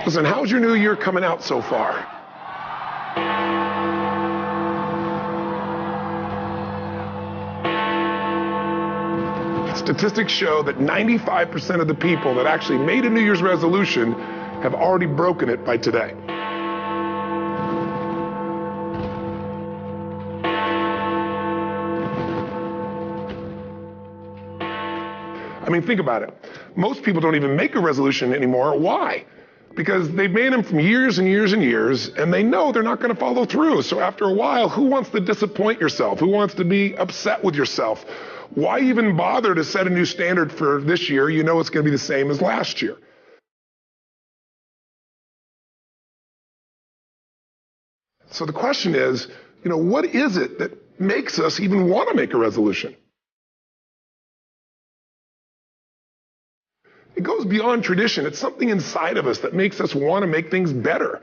Listen, how's your new year coming out so far? Statistics show that 95% of the people that actually made a New Year's resolution have already broken it by today. I mean, think about it. Most people don't even make a resolution anymore. Why? Because they've made them from years and years and years, and they know they're not going to follow through. So after a while, who wants to disappoint yourself? Who wants to be upset with yourself? Why even bother to set a new standard for this year? You know it's going to be the same as last year. So the question is, what is it that makes us even want to make a resolution? It goes beyond tradition. It's something inside of us that makes us want to make things better.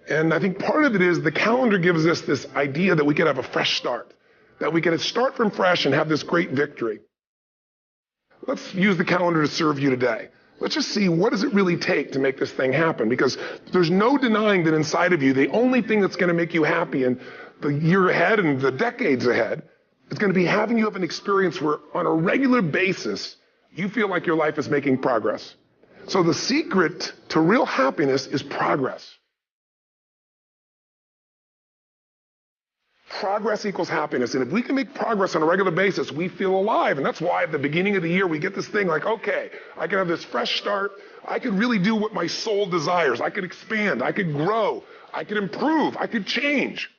And I think part of it is the calendar gives us this idea that we can have a fresh start, that we can start from fresh and have this great victory. Let's use the calendar to serve you today. Let's just see, what does it really take to make this thing happen? Because there's no denying that inside of you, the only thing that's going to make you happy in the year ahead and the decades ahead is going to be having you have an experience where on a regular basis, you feel like your life is making progress. So the secret to real happiness is progress. Progress equals happiness. And if we can make progress on a regular basis, we feel alive. And that's why at the beginning of the year, we get this thing like, okay, I can have this fresh start. I could really do what my soul desires. I could expand. I could grow. I could improve. I could change.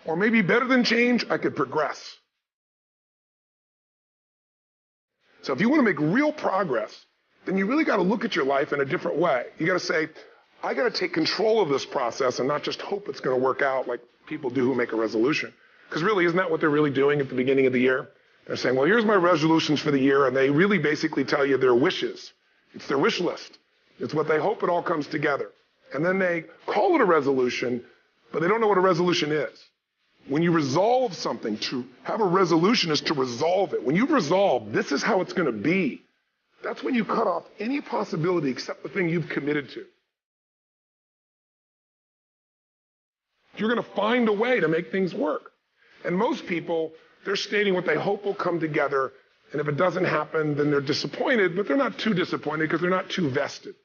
Or maybe better than change, I could progress. So if you want to make real progress, then you really got to look at your life in a different way. You got to say, I got to take control of this process and not just hope it's going to work out like people do who make a resolution. Because really, isn't that what they're really doing at the beginning of the year? They're saying, well, here's my resolutions for the year, and they really basically tell you their wishes. It's their wish list. It's what they hope it all comes together. And then they call it a resolution, but they don't know what a resolution is. When you resolve something, to have a resolution is to resolve it. When you've resolved, this is how it's going to be. That's when you cut off any possibility except the thing you've committed to. You're going to find a way to make things work. And most people, they're stating what they hope will come together, and if it doesn't happen, then they're disappointed, but they're not too disappointed because they're not too vested.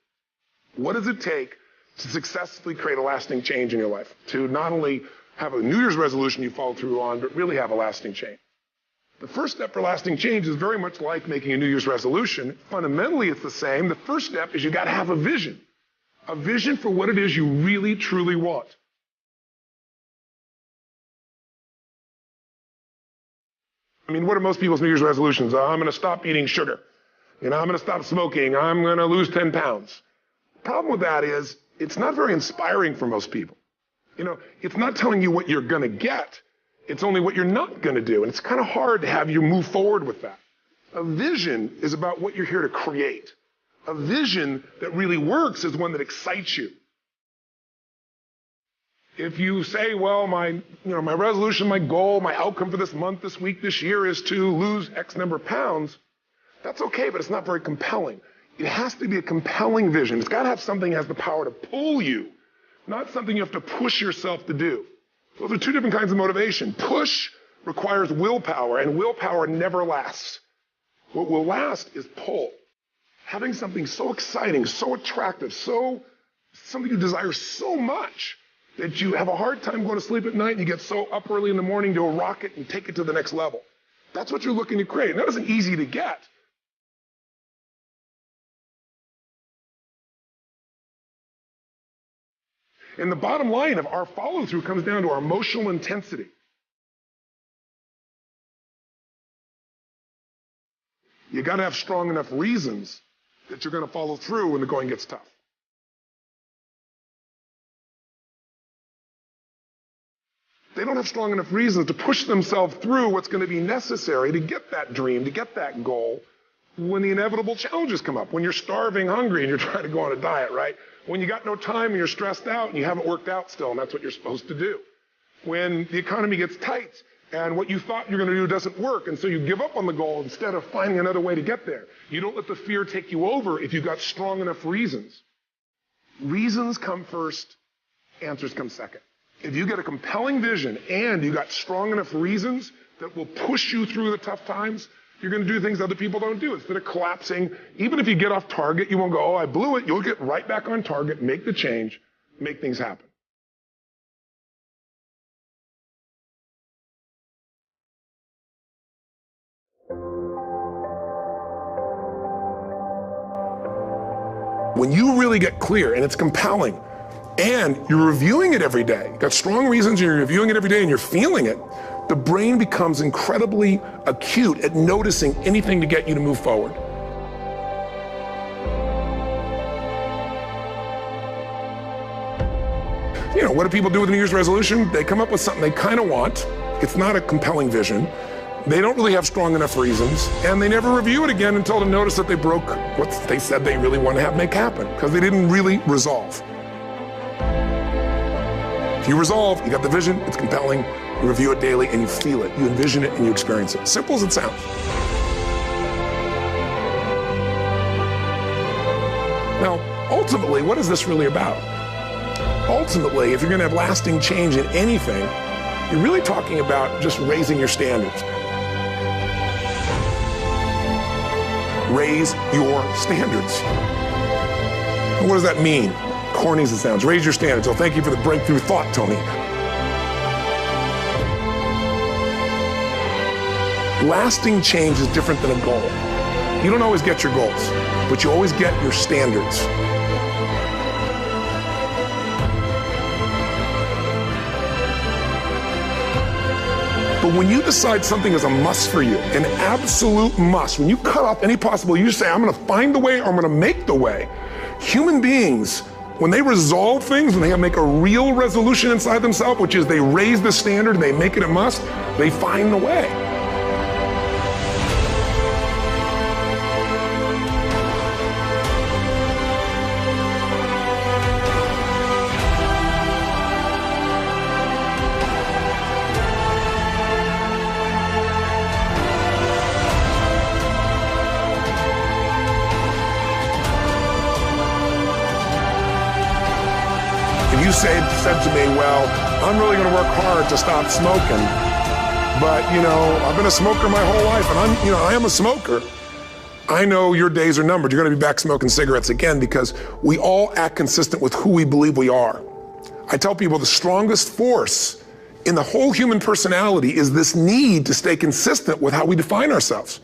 What does it take to successfully create a lasting change in your life? To not only have a New Year's resolution you follow through on, but really have a lasting change. The first step for lasting change is very much like making a New Year's resolution. Fundamentally, it's the same. The first step is you got to have a vision for what it is you really, truly want. I mean, what are most people's New Year's resolutions? I'm going to stop eating sugar. I'm going to stop smoking. I'm going to lose 10 pounds. The problem with that is it's not very inspiring for most people. It's not telling you what you're going to get. It's only what you're not going to do. And it's kind of hard to have you move forward with that. A vision is about what you're here to create. A vision that really works is one that excites you. If you say, well, my resolution, my goal, my outcome for this month, this week, this year is to lose X number of pounds, that's okay, but it's not very compelling. It has to be a compelling vision. It's got to have something that has the power to pull you, not something you have to push yourself to do. Those are two different kinds of motivation. Push requires willpower, and willpower never lasts. What will last is pull. Having something so exciting, so attractive, something you desire so much that you have a hard time going to sleep at night and you get so up early in the morning to rock it and take it to the next level. That's what you're looking to create. And that isn't easy to get. And the bottom line of our follow-through comes down to our emotional intensity. You got to have strong enough reasons that you're going to follow through when the going gets tough. They don't have strong enough reasons to push themselves through what's going to be necessary to get that dream, to get that goal, when the inevitable challenges come up, when you're starving, hungry, and you're trying to go on a diet, right? When you got no time and you're stressed out and you haven't worked out still, and that's what you're supposed to do. When the economy gets tight and what you thought you're going to do doesn't work, and so you give up on the goal instead of finding another way to get there. You don't let the fear take you over if you've got strong enough reasons. Reasons come first, answers come second. If you get a compelling vision and you got strong enough reasons that will push you through the tough times, you're going to do things other people don't do. Instead of collapsing, even if you get off target, you won't go, oh, I blew it. You'll get right back on target, make the change, make things happen. When you really get clear and it's compelling, and you're reviewing it every day, you've got strong reasons, and you're reviewing it every day and you're feeling it, the brain becomes incredibly acute at noticing anything to get you to move forward. You know, what do people do with a New Year's resolution? They come up with something they kind of want. It's not a compelling vision. They don't really have strong enough reasons, and they never review it again until they notice that they broke what they said they really want to have make happen, because they didn't really resolve. If you resolve, you got the vision, it's compelling, you review it daily, and you feel it, you envision it, and you experience it. Simple as it sounds. Now, ultimately, what is this really about? Ultimately, if you're going to have lasting change in anything, you're really talking about just raising your standards. Raise your standards. And what does that mean? Corny as it sounds. Raise your standards. Oh, thank you for the breakthrough thought, Tony. Lasting change is different than a goal. You don't always get your goals, but you always get your standards. But when you decide something is a must for you, an absolute must, when you cut off any possible, you say, I'm going to find the way or I'm going to make the way. Human beings, when they resolve things, when they make a real resolution inside themselves, which is they raise the standard and they make it a must, they find the way. If you said to me, well, I'm really going to work hard to stop smoking, but, you know, I've been a smoker my whole life, and I am a smoker. I know your days are numbered. You're going to be back smoking cigarettes again, because we all act consistent with who we believe we are. I tell people the strongest force in the whole human personality is this need to stay consistent with how we define ourselves.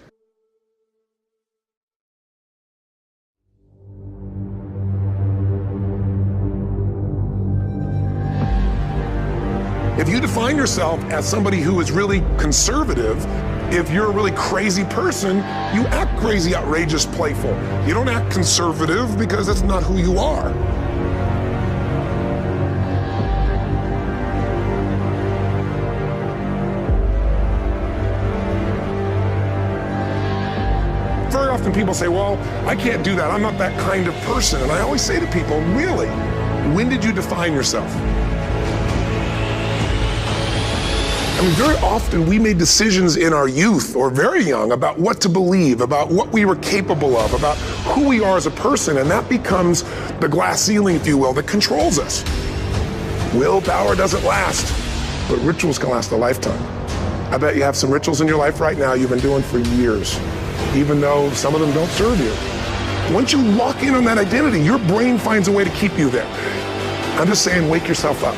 If you define yourself as somebody who is really conservative, if you're a really crazy person, you act crazy, outrageous, playful. You don't act conservative because that's not who you are. Very often people say, well, I can't do that. I'm not that kind of person. And I always say to people, really, when did you define yourself? I mean, very often we made decisions in our youth or very young about what to believe, about what we were capable of, about who we are as a person, and that becomes the glass ceiling, if you will, that controls us. Willpower doesn't last, but rituals can last a lifetime. I bet you have some rituals in your life right now you've been doing for years, even though some of them don't serve you. Once you lock in on that identity, your brain finds a way to keep you there. I'm just saying, wake yourself up.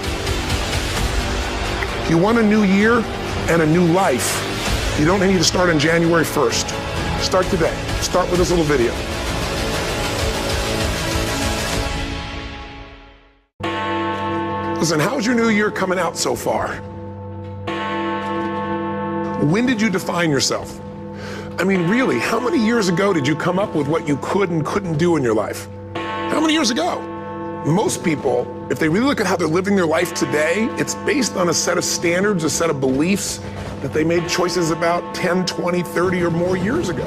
You want a new year and a new life. You don't need to start on January 1st. Start today. Start with this little video. Listen, how's your new year coming out so far? When did you define yourself? I mean, really, how many years ago did you come up with what you could and couldn't do in your life? How many years ago? Most people, if they really look at how they're living their life today, it's based on a set of standards, a set of beliefs that they made choices about 10, 20, 30 or more years ago.